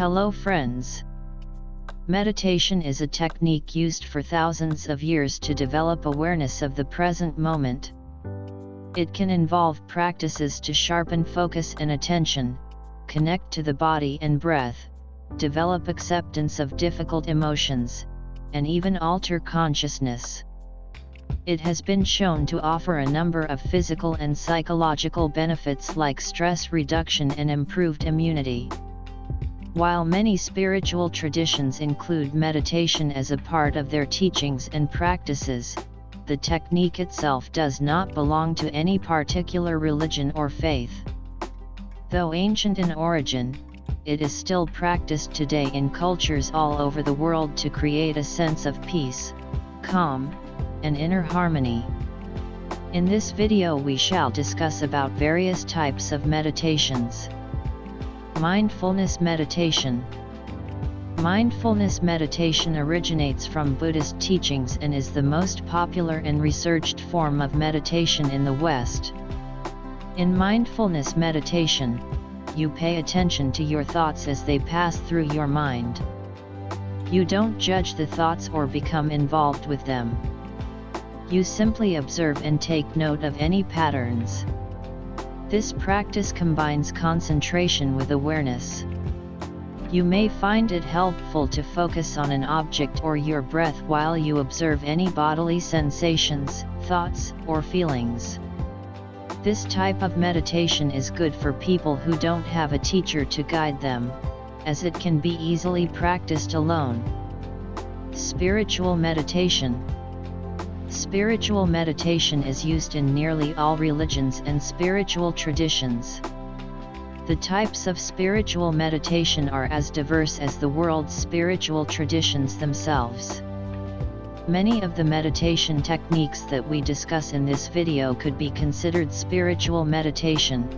Hello friends. Meditation is a technique used for thousands of years to develop awareness of the present moment. It can involve practices to sharpen focus and attention, connect to the body and breath, develop acceptance of difficult emotions, and even alter consciousness. It has been shown to offer a number of physical and psychological benefits like stress reduction and improved immunity. While many spiritual traditions include meditation as a part of their teachings and practices, the technique itself does not belong to any particular religion or faith. Though ancient in origin, it is still practiced today in cultures all over the world to create a sense of peace, calm, and inner harmony. In this video we shall discuss about various types of meditations. Mindfulness meditation. Mindfulness meditation originates from Buddhist teachings and is the most popular and researched form of meditation in the West. In mindfulness meditation, you pay attention to your thoughts as they pass through your mind. You don't judge the thoughts or become involved with them. You simply observe and take note of any patterns. This practice combines concentration with awareness. You may find it helpful to focus on an object or your breath while you observe any bodily sensations, thoughts, or feelings. This type of meditation is good for people who don't have a teacher to guide them, as it can be easily practiced alone. Spiritual meditation. Spiritual meditation is used in nearly all religions and spiritual traditions. The types of spiritual meditation are as diverse as the world's spiritual traditions themselves. Many of the meditation techniques that we discuss in this video could be considered spiritual meditation.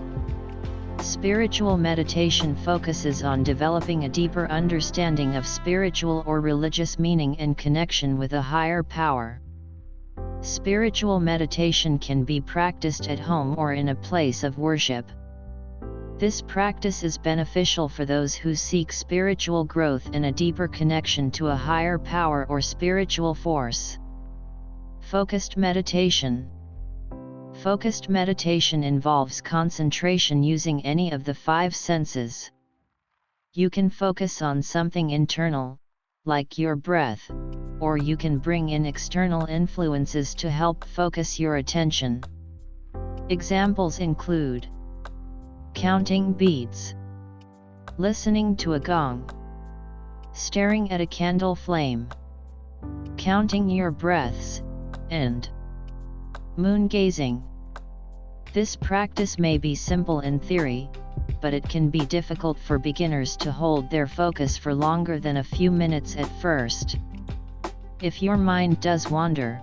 Spiritual meditation focuses on developing a deeper understanding of spiritual or religious meaning and connection with a higher power. Spiritual meditation can be practiced at home or in a place of worship. This practice is beneficial for those who seek spiritual growth and a deeper connection to a higher power or spiritual force. Focused meditation. Focused meditation involves concentration using any of the five senses. You can focus on something internal, like your breath, or you can bring in external influences to help focus your attention. Examples include counting beads, listening to a gong, staring at a candle flame, counting your breaths, and moon gazing. This practice may be simple in theory, but it can be difficult for beginners to hold their focus for longer than a few minutes at first. If your mind does wander,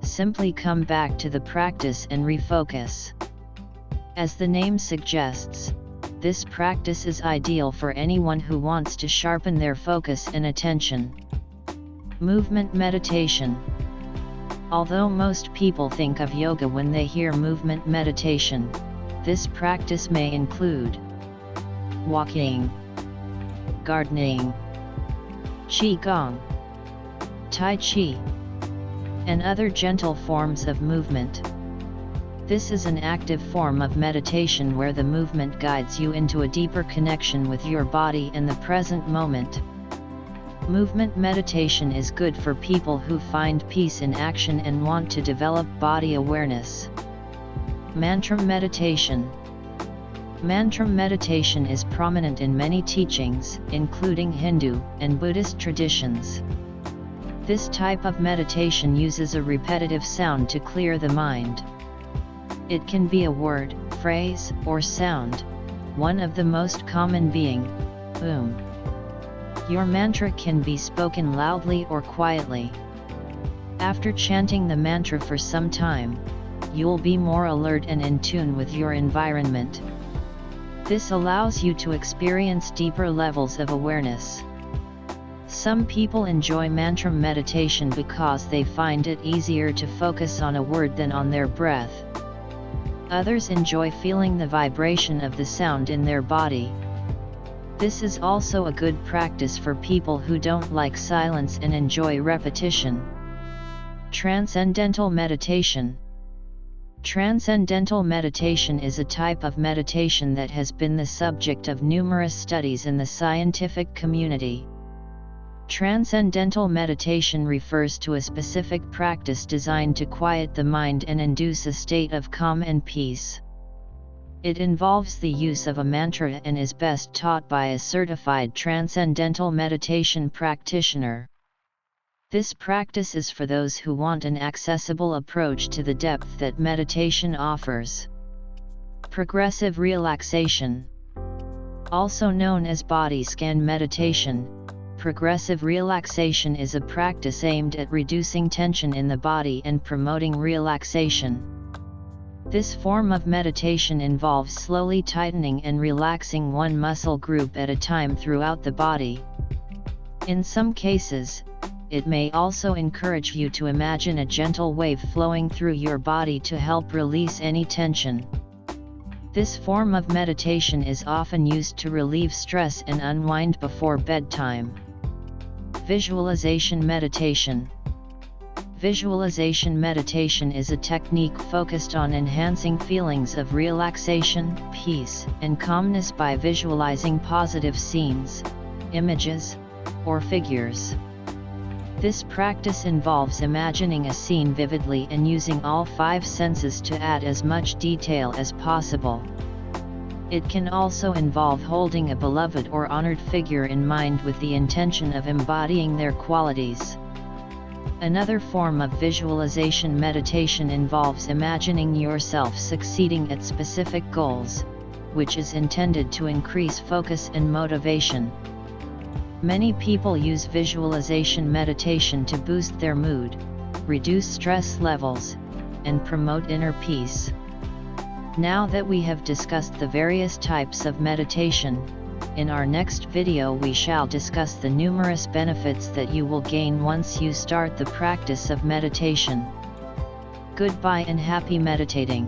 simply come back to the practice and refocus. As the name suggests, this practice is ideal for anyone who wants to sharpen their focus and attention. Movement meditation. Although most people think of yoga when they hear movement meditation, this practice may include walking, gardening, qigong, tai chi, and other gentle forms of movement. This is an active form of meditation where the movement guides you into a deeper connection with your body and the present moment. Movement meditation is good for people who find peace in action and want to develop body awareness. Mantra meditation. Mantra meditation is prominent in many teachings, including Hindu and Buddhist traditions. This type of meditation uses a repetitive sound to clear the mind. It can be a word, phrase, or sound, one of the most common being Om. Your mantra can be spoken loudly or quietly. After chanting the mantra for some time, you'll be more alert and in tune with your environment. This allows you to experience deeper levels of awareness. Some people enjoy mantra meditation because they find it easier to focus on a word than on their breath. Others enjoy feeling the vibration of the sound in their body. This is also a good practice for people who don't like silence and enjoy repetition. Transcendental meditation. Transcendental meditation is a type of meditation that has been the subject of numerous studies in the scientific community. Transcendental meditation refers to a specific practice designed to quiet the mind and induce a state of calm and peace. It involves the use of a mantra and is best taught by a certified transcendental meditation practitioner. This practice is for those who want an accessible approach to the depth that meditation offers. Progressive relaxation. Also known as body scan meditation, progressive relaxation is a practice aimed at reducing tension in the body and promoting relaxation. This form of meditation involves slowly tightening and relaxing one muscle group at a time throughout the body. In some cases, it may also encourage you to imagine a gentle wave flowing through your body to help release any tension. This form of meditation is often used to relieve stress and unwind before bedtime. Visualization meditation. Visualization meditation is a technique focused on enhancing feelings of relaxation, peace, and calmness by visualizing positive scenes, images, or figures. This practice involves imagining a scene vividly and using all 5 senses to add as much detail as possible. It can also involve holding a beloved or honored figure in mind with the intention of embodying their qualities. Another form of visualization meditation involves imagining yourself succeeding at specific goals, which is intended to increase focus and motivation. Many people use visualization meditation to boost their mood, reduce stress levels, and promote inner peace. Now that we have discussed the various types of meditation, in our next video we shall discuss the numerous benefits that you will gain once you start the practice of meditation. Goodbye and happy meditating.